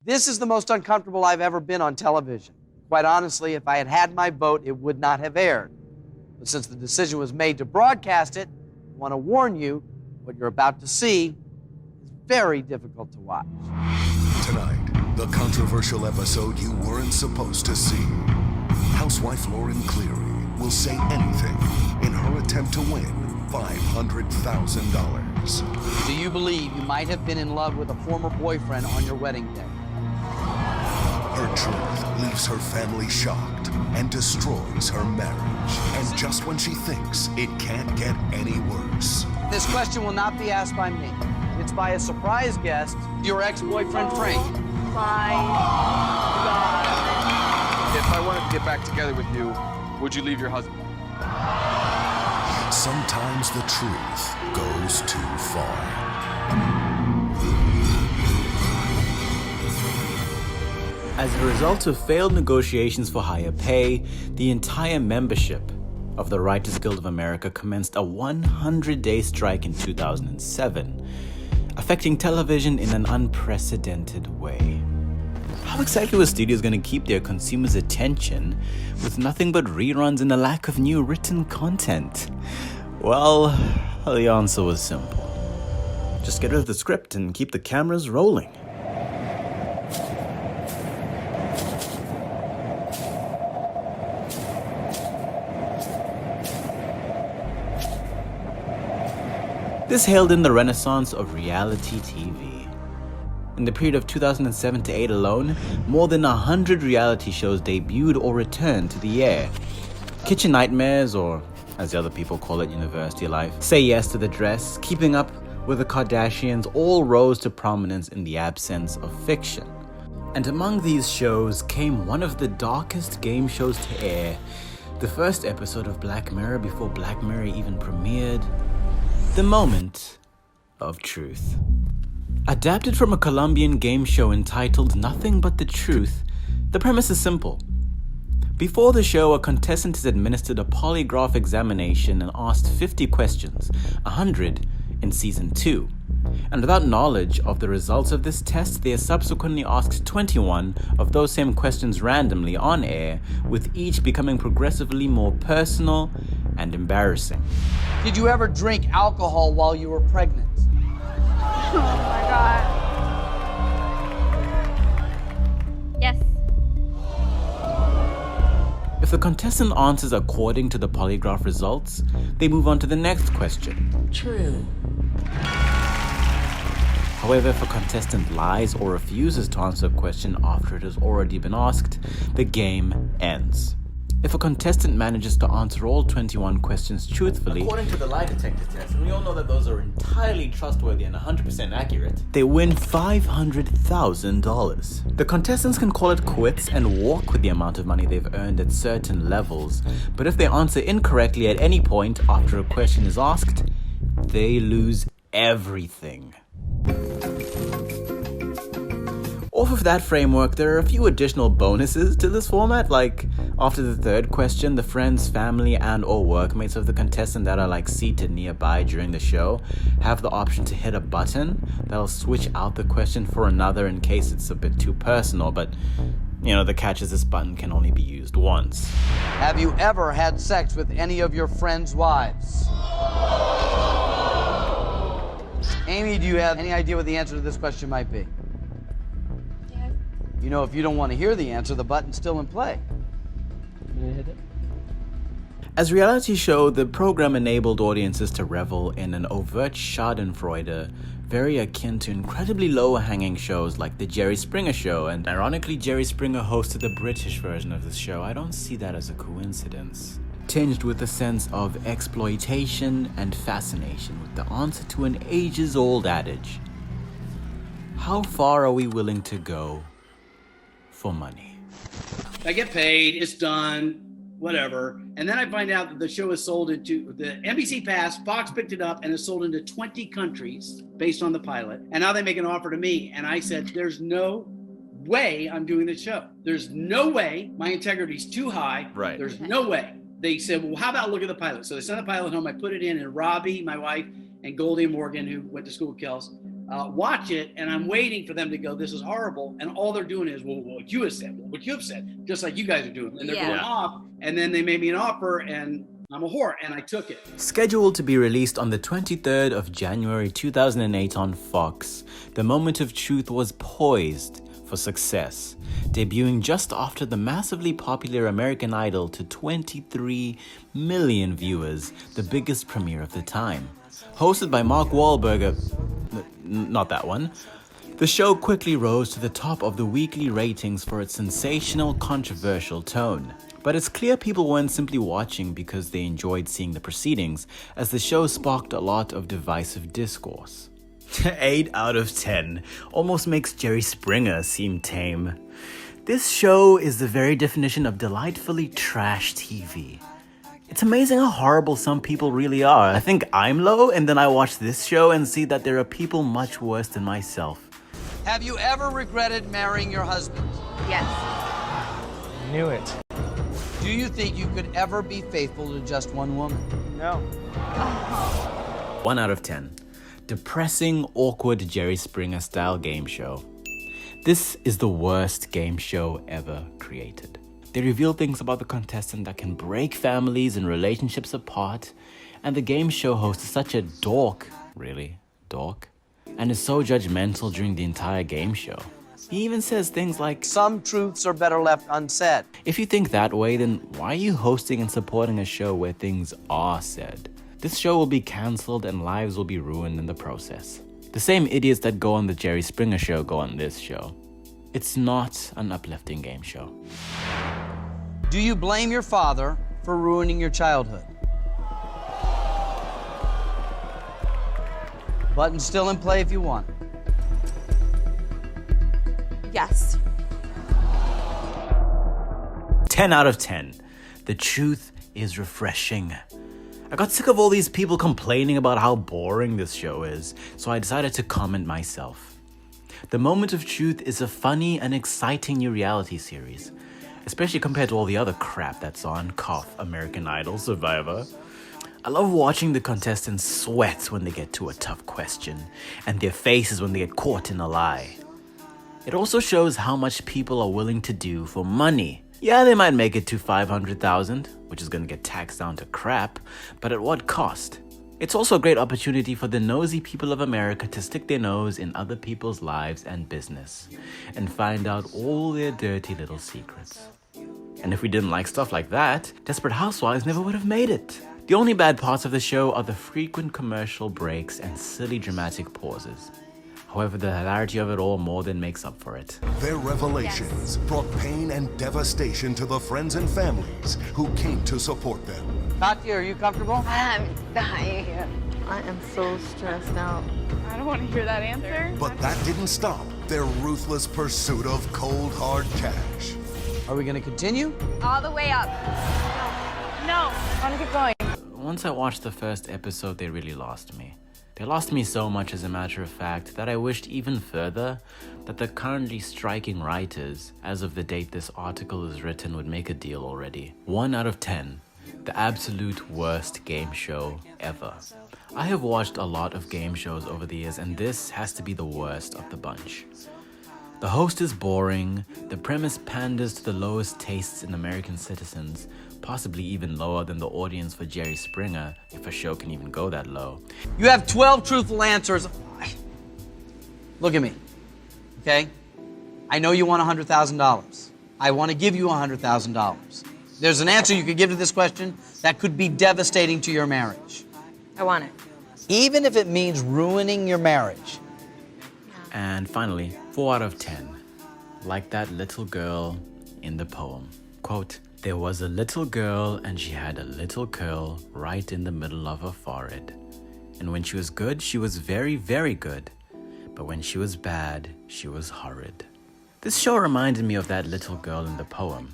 This is the most uncomfortable I've ever been on television. Quite honestly, if I had had my vote, it would not have aired. But since the decision was made to broadcast it, I want to warn you, what you're about to see is very difficult to watch. Tonight, the controversial episode you weren't supposed to see. Housewife Lauren Cleary will say anything in her attempt to win $500,000. Do you believe you might have been in love with a former boyfriend on your wedding day? Her truth leaves her family shocked and destroys her marriage. And just when she thinks it can't get any worse. This question will not be asked by me. It's by a surprise guest, your ex-boyfriend Frank. My God. If I wanted to get back together with you, would you leave your husband? Sometimes the truth goes too far. As a result of failed negotiations for higher pay, the entire membership of the Writers Guild of America commenced a 100-day strike in 2007, affecting television in an unprecedented way. How exactly were studios going to keep their consumers' attention with nothing but reruns and a lack of new written content? Well, the answer was simple. Just get rid of the script and keep the cameras rolling. This hailed in the renaissance of reality TV. In the period of 2007 to 8 alone, more than 100 reality shows debuted or returned to the air. Kitchen Nightmares, or as the other people call it, University Life, Say Yes to the Dress, Keeping Up with the Kardashians all rose to prominence in the absence of fiction. And among these shows came one of the darkest game shows to air, the first episode of Black Mirror before Black Mirror even premiered, The Moment of Truth. Adapted from a Colombian game show entitled Nothing But the Truth, the premise is simple. Before the show, a contestant is administered a polygraph examination and asked 50 questions, 100 in Season 2. And without knowledge of the results of this test, they are subsequently asked 21 of those same questions randomly on air, with each becoming progressively more personal and embarrassing. Did you ever drink alcohol while you were pregnant? Oh my God. Yes. If the contestant answers according to the polygraph results, they move on to the next question. True. However, if a contestant lies or refuses to answer a question after it has already been asked, the game ends. If a contestant manages to answer all 21 questions truthfully, according to the lie detector test, and we all know that those are entirely trustworthy and 100% accurate, they win $500,000. The contestants can call it quits and walk with the amount of money they've earned at certain levels, but if they answer incorrectly at any point after a question is asked, they lose everything. Off of that framework, there are a few additional bonuses to this format, like after the third question, the friends, family, and or workmates of the contestant that are like seated nearby during the show have the option to hit a button that'll switch out the question for another in case it's a bit too personal, but the catch is this button can only be used once. Have you ever had sex with any of your friends' wives? Amy, do you have any idea what the answer to this question might be? Yes. If you don't want to hear the answer, the button's still in play. As reality show, the program enabled audiences to revel in an overt schadenfreude, very akin to incredibly lower-hanging shows like The Jerry Springer Show, and ironically, Jerry Springer hosted the British version of this show. I don't see that as a coincidence. Tinged with a sense of exploitation and fascination with the answer to an ages-old adage. How far are we willing to go for money? I get paid, it's done, whatever. And then I find out that the show is sold into the NBC passed, Fox picked it up and is sold into 20 countries based on the pilot. And now they make an offer to me. And I said, there's no way I'm doing this show. There's no way. My integrity's too high. Right. There's no way. They said, well, how about look at the pilot? So they sent the pilot home. I put it in, and Robbie, my wife, and Goldie Morgan, who went to school with Kels, watch it, and I'm waiting for them to go, this is horrible. And all they're doing is, well, what you have said, what you have said, just like you guys are doing. And they're going off. And then they made me an offer, and I'm a whore, and I took it. Scheduled to be released on the 23rd of January 2008 on Fox, The Moment of Truth was poised for success, debuting just after the massively popular American Idol to 23 million viewers, the biggest premiere of the time. Hosted by Mark Wahlberg, not that one, the show quickly rose to the top of the weekly ratings for its sensational, controversial tone. But it's clear people weren't simply watching because they enjoyed seeing the proceedings, as the show sparked a lot of divisive discourse. 8 out of 10 almost makes Jerry Springer seem tame. This show is the very definition of delightfully trash TV. It's amazing how horrible some people really are. I think I'm low, and then I watch this show and see that there are people much worse than myself. Have you ever regretted marrying your husband? Yes. Knew it. Do you think you could ever be faithful to just one woman? No. 1 out of 10. Depressing, awkward Jerry Springer style game show. This is the worst game show ever created. They reveal things about the contestant that can break families and relationships apart, and the game show host is such a dork, really, dork, and is so judgmental during the entire game show. He even says things like, some truths are better left unsaid. if you think that way, then why are you hosting and supporting a show where things are said? This show will be cancelled and lives will be ruined in the process. The same idiots that go on the Jerry Springer show go on this show. It's not an uplifting game show. Do you blame your father for ruining your childhood? Button's still in play if you want. Yes. 10 out of 10. The truth is refreshing. I got sick of all these people complaining about how boring this show is, so I decided to comment myself. The Moment of Truth is a funny and exciting new reality series, especially compared to all the other crap that's on, cough, American Idol, Survivor. I love watching the contestants sweat when they get to a tough question, and their faces when they get caught in a lie. It also shows how much people are willing to do for money. Yeah, they might make it to 500,000, which is gonna get taxed down to crap, but at what cost? It's also a great opportunity for the nosy people of America to stick their nose in other people's lives and business, and find out all their dirty little secrets. And if we didn't like stuff like that, Desperate Housewives never would have made it. The only bad parts of the show are the frequent commercial breaks and silly dramatic pauses. However, the hilarity of it all more than makes up for it. Their revelations brought pain and devastation to the friends and families who came to support them. Katya, are you comfortable? I'm dying. I am so stressed out. I don't want to hear that answer. But that didn't stop their ruthless pursuit of cold, hard cash. Are we going to continue? All the way up. No. I want to keep going. Once I watched the first episode, they really lost me. They lost me so much, as a matter of fact, that I wished even further that the currently striking writers, as of the date this article is written, would make a deal already. 1 out of 10. The absolute worst game show ever. I have watched a lot of game shows over the years, and this has to be the worst of the bunch. The host is boring, the premise panders to the lowest tastes in American citizens, possibly even lower than the audience for Jerry Springer, if a show can even go that low. You have 12 truthful answers. Look at me, okay? I know you want $100,000. I want to give you $100,000. There's an answer you could give to this question that could be devastating to your marriage. I want it. Even if it means ruining your marriage. And finally, 4 out of 10. Like that little girl in the poem. Quote, there was a little girl and she had a little curl right in the middle of her forehead. And when she was good, she was very, very good. But when she was bad, she was horrid. This show reminded me of that little girl in the poem.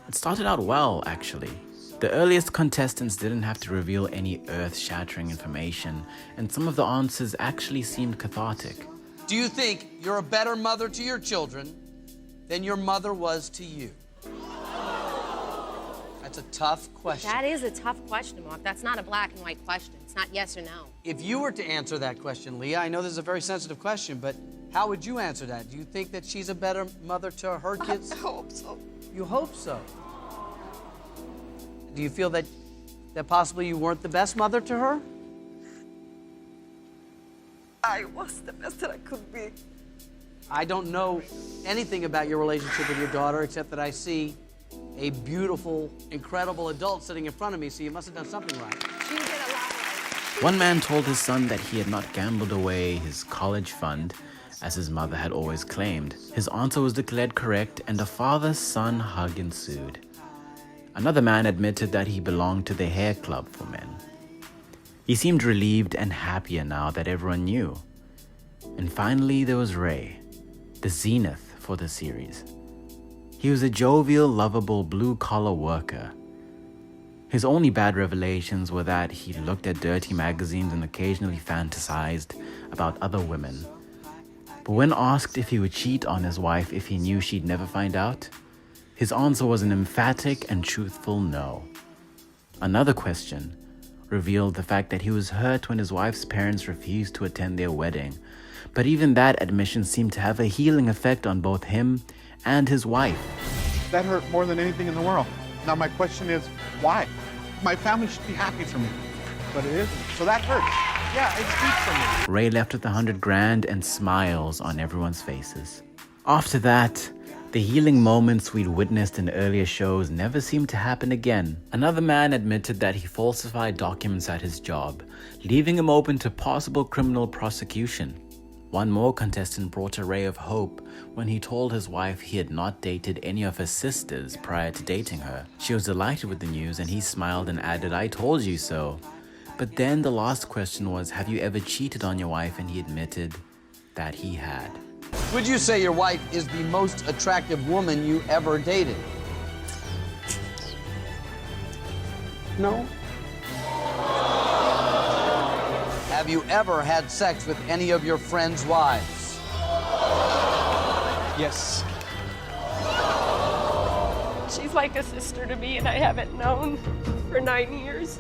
It started out well, actually. The earliest contestants didn't have to reveal any earth-shattering information, and some of the answers actually seemed cathartic. Do you think you're a better mother to your children than your mother was to you? I That's a tough question. That is a tough question, Mark. That's not a black and white question. It's not yes or no. If you were to answer that question, Leah, I know this is a very sensitive question, but how would you answer that? Do you think that she's a better mother to her kids? I hope so. You hope so. Do you feel that possibly you weren't the best mother to her? I was the best that I could be. I don't know anything about your relationship with your daughter except that I see a beautiful, incredible adult sitting in front of me, so you must have done something right. She did a lot right. One man told his son that he had not gambled away his college fund, as his mother had always claimed. His answer was declared correct, and a father-son hug ensued. Another man admitted that he belonged to the hair club for men. He seemed relieved and happier now that everyone knew. And finally, there was Ray, the zenith for the series. He was a jovial, lovable, blue-collar worker. His only bad revelations were that he looked at dirty magazines and occasionally fantasized about other women. But when asked if he would cheat on his wife if he knew she'd never find out, his answer was an emphatic and truthful no. Another question revealed the fact that he was hurt when his wife's parents refused to attend their wedding, but even that admission seemed to have a healing effect on both him and his wife. That hurt more than anything in the world. Now my question is, why? My family should be happy for me, but it isn't. So that hurts. Yeah, it's deep for me. Ray left with $100,000 and smiles on everyone's faces. After that, the healing moments we'd witnessed in earlier shows never seemed to happen again. Another man admitted that he falsified documents at his job, leaving him open to possible criminal prosecution. One more contestant brought a ray of hope when he told his wife he had not dated any of her sisters prior to dating her. She was delighted with the news, and he smiled and added, "I told you so." But then the last question was, have you ever cheated on your wife? And he admitted that he had. Would you say your wife is the most attractive woman you ever dated? No? Have you ever had sex with any of your friends' wives? Yes. She's like a sister to me, and I haven't known for 9 years.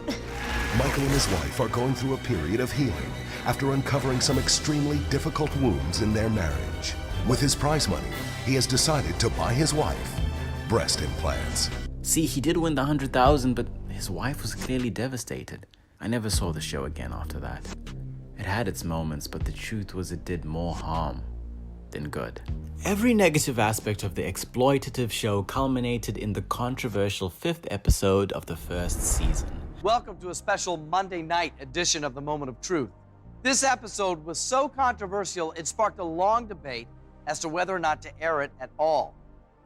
Michael and his wife are going through a period of healing after uncovering some extremely difficult wounds in their marriage. With his prize money, he has decided to buy his wife breast implants. See, he did win the $100,000, but his wife was clearly devastated. I never saw the show again after that. It had its moments, but the truth was it did more harm than good. Every negative aspect of the exploitative show culminated in the controversial 5th episode of the first season. Welcome to a special Monday night edition of The Moment of Truth. This episode was so controversial, it sparked a long debate as to whether or not to air it at all.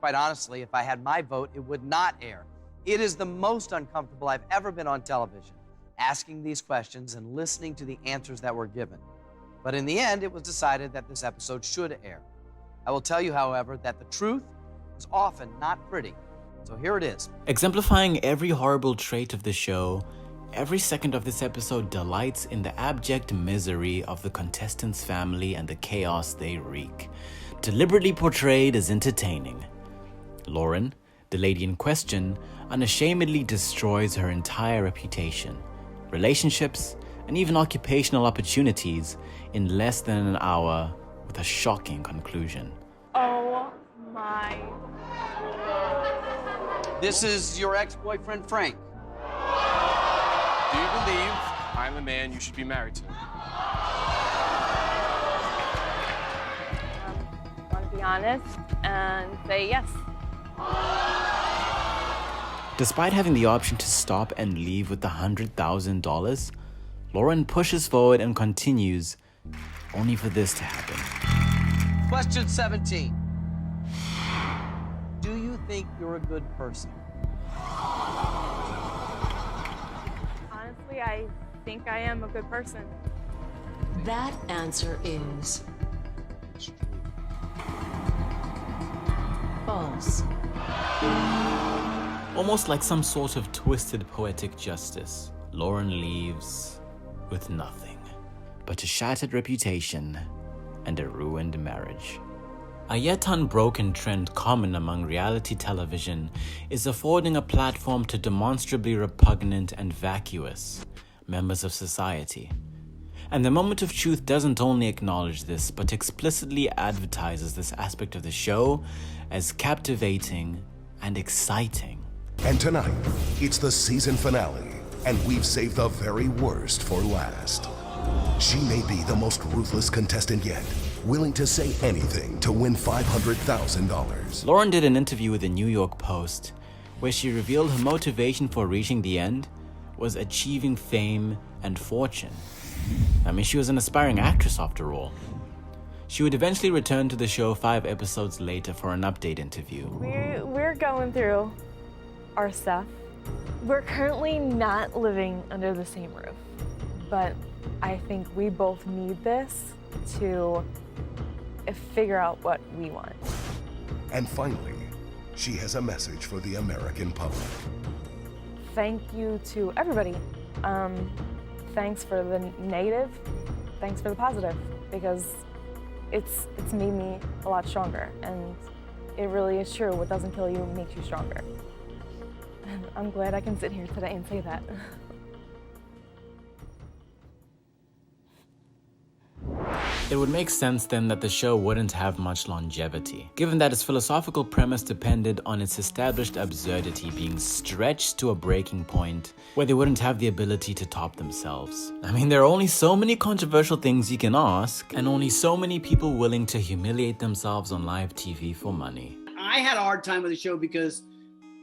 Quite honestly, if I had my vote, it would not air. It is the most uncomfortable I've ever been on television, asking these questions and listening to the answers that were given. But in the end, it was decided that this episode should air. I will tell you, however, that the truth is often not pretty. So here it is. Exemplifying every horrible trait of the show, every second of this episode delights in the abject misery of the contestants' family and the chaos they wreak, deliberately portrayed as entertaining. Lauren, the lady in question, unashamedly destroys her entire reputation, relationships, and even occupational opportunities in less than an hour with a shocking conclusion. Oh my. This is your ex-boyfriend, Frank. Do you believe I'm the man you should be married to? I want to be honest and say yes. Despite having the option to stop and leave with the $100,000, Lauren pushes forward and continues, only for this to happen. Question 17. Do you think you're a good person? Honestly, I think I am a good person. That answer is false. Almost like some sort of twisted poetic justice, Lauren leaves with nothing but a shattered reputation and a ruined marriage. A yet unbroken trend common among reality television is affording a platform to demonstrably repugnant and vacuous members of society. And The Moment of Truth doesn't only acknowledge this, but explicitly advertises this aspect of the show as captivating and exciting. And tonight, it's the season finale, and we've saved the very worst for last. She may be the most ruthless contestant yet, willing to say anything to win $500,000. Lauren did an interview with the New York Post where she revealed her motivation for reaching the end was achieving fame and fortune. I mean, she was an aspiring actress after all. She would eventually return to the show 5 episodes later for an update interview. We're going through our stuff. We're currently not living under the same roof, but I think we both need this to figure out what we want. And finally, she has a message for the American public. Thank you to everybody. Thanks for the negative, thanks for the positive, because it's made me a lot stronger, and it really is true. What doesn't kill you makes you stronger. And I'm glad I can sit here today and say that. It would make sense then that the show wouldn't have much longevity, given that its philosophical premise depended on its established absurdity being stretched to a breaking point where they wouldn't have the ability to top themselves. I mean, there are only so many controversial things you can ask, and only so many people willing to humiliate themselves on live TV for money. I had a hard time with the show because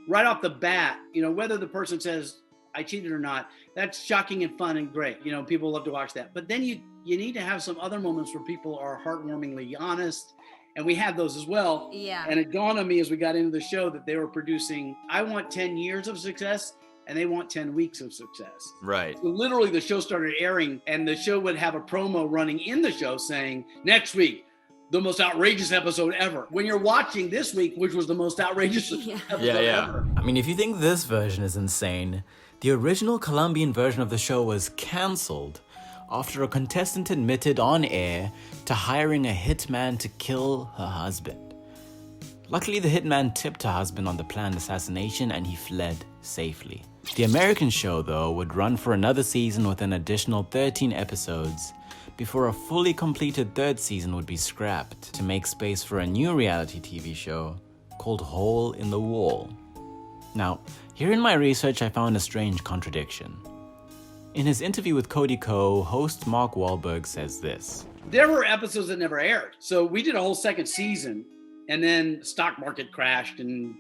right off the bat, whether the person says, I cheated or not, that's shocking and fun and great. People love to watch that. But then you need to have some other moments where people are heartwarmingly honest. And we had those as well. Yeah. And it dawned on me as we got into the show that they were producing, I want 10 years of success and they want 10 weeks of success. Right. So literally the show started airing and the show would have a promo running in the show saying, next week, the most outrageous episode ever. When you're watching this week, which was the most outrageous episode ever. I mean, if you think this version is insane, the original Colombian version of the show was cancelled after a contestant admitted on air to hiring a hitman to kill her husband. Luckily, the hitman tipped her husband on the planned assassination and he fled safely. The American show, though, would run for another season with an additional 13 episodes before a fully completed 3rd season would be scrapped to make space for a new reality TV show called Hole in the Wall. Now, here in my research, I found a strange contradiction. In his interview with Cody Ko, host Mark Wahlberg says this. There were episodes that never aired. So we did a whole 2nd season and then stock market crashed and,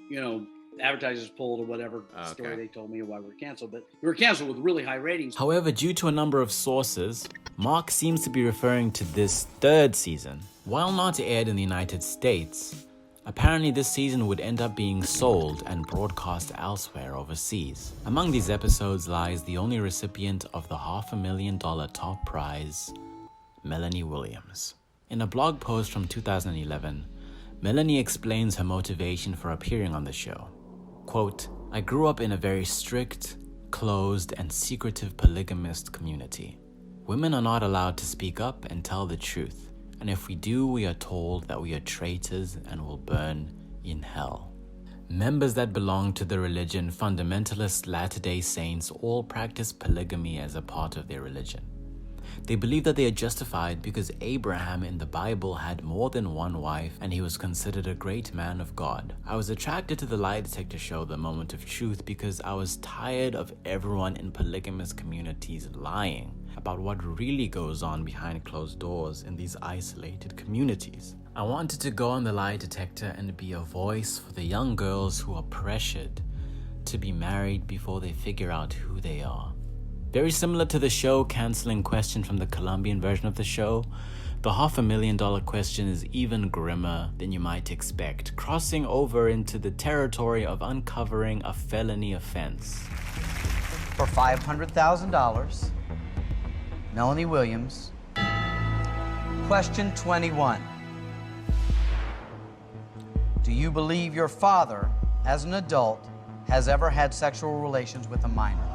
advertisers pulled or whatever story they told me why we were canceled. But we were canceled with really high ratings. However, due to a number of sources, Mark seems to be referring to this 3rd season. While not aired in the United States, apparently this season would end up being sold and broadcast elsewhere overseas. Among these episodes lies the only recipient of the $500,000 top prize, Melanie Williams. In a blog post from 2011, Melanie explains her motivation for appearing on the show. Quote, I grew up in a very strict, closed, and secretive polygamist community. Women are not allowed to speak up and tell the truth. And if we do, we are told that we are traitors and will burn in hell. Members that belong to the religion Fundamentalist Latter-day Saints all practice polygamy as a part of their religion. They believe that they are justified because Abraham in the Bible had more than one wife and he was considered a great man of God. I was attracted to the lie detector show The Moment of Truth because I was tired of everyone in polygamous communities lying about what really goes on behind closed doors in these isolated communities. I wanted to go on the lie detector and be a voice for the young girls who are pressured to be married before they figure out who they are. Very similar to the show canceling question from the Colombian version of the show, the $500,000 question is even grimmer than you might expect, crossing over into the territory of uncovering a felony offense. For $500,000, Melanie Williams. Question 21. Do you believe your father, as an adult, has ever had sexual relations with a minor?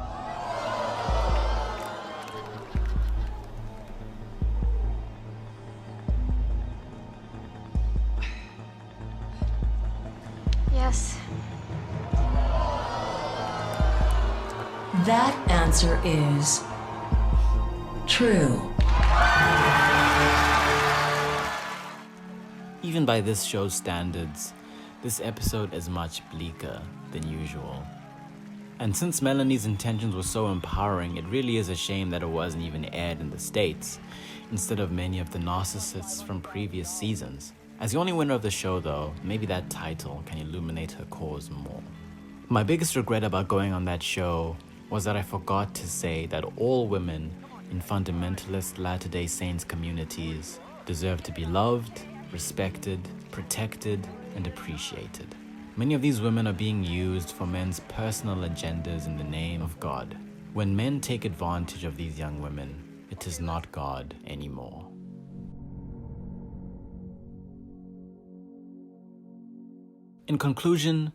guess. That answer is true. Even by this show's standards, this episode is much bleaker than usual. And since Melanie's intentions were so empowering, it really is a shame that it wasn't even aired in the States, instead of many of the narcissists from previous seasons. As the only winner of the show though, maybe that title can illuminate her cause more. My biggest regret about going on that show was that I forgot to say that all women in fundamentalist Latter-day Saints communities deserve to be loved, respected, protected, and appreciated. Many of these women are being used for men's personal agendas in the name of God. When men take advantage of these young women, it is not God anymore. In conclusion,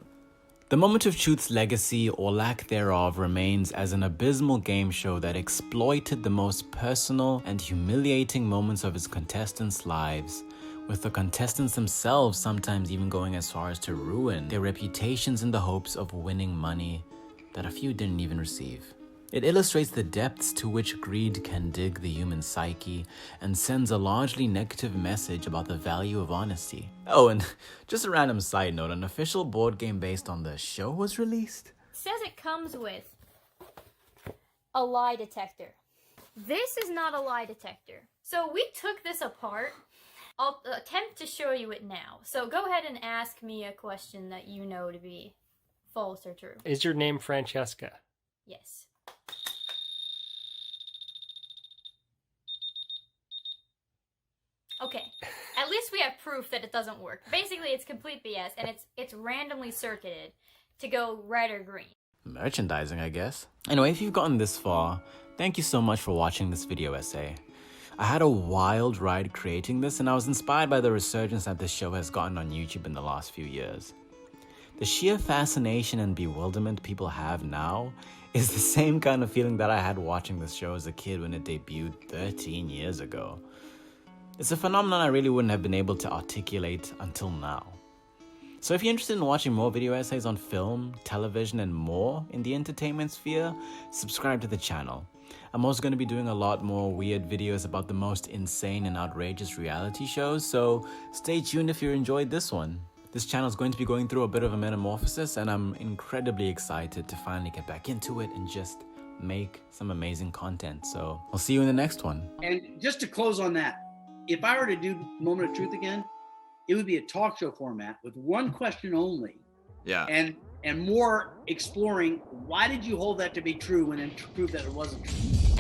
The Moment of Truth's legacy, or lack thereof, remains as an abysmal game show that exploited the most personal and humiliating moments of its contestants' lives, with the contestants themselves sometimes even going as far as to ruin their reputations in the hopes of winning money that a few didn't even receive. It illustrates the depths to which greed can dig the human psyche and sends a largely negative message about the value of honesty. Oh, and just a random side note, an official board game based on the show was released? It says it comes with a lie detector. This is not a lie detector. So we took this apart. I'll attempt to show you it now. So go ahead and ask me a question that you know to be false or true. Is your name Francesca? Yes. Okay, at least we have proof that it doesn't work. Basically, it's complete BS, and it's randomly circuited to go red or green. Merchandising, I guess. Anyway, if you've gotten this far, thank you so much for watching this video essay. I had a wild ride creating this, and I was inspired by the resurgence that this show has gotten on YouTube in the last few years. The sheer fascination and bewilderment people have now is the same kind of feeling that I had watching this show as a kid when it debuted 13 years ago. It's a phenomenon I really wouldn't have been able to articulate until now. So if you're interested in watching more video essays on film, television, and more in the entertainment sphere, subscribe to the channel. I'm also going to be doing a lot more weird videos about the most insane and outrageous reality shows, so stay tuned if you enjoyed this one. This channel is going to be going through a bit of a metamorphosis, and I'm incredibly excited to finally get back into it and just make some amazing content. So I'll see you in the next one. And just to close on that, if I were to do Moment of Truth again, it would be a talk show format with one question only. Yeah. And more exploring, why did you hold that to be true when it proved that it wasn't true?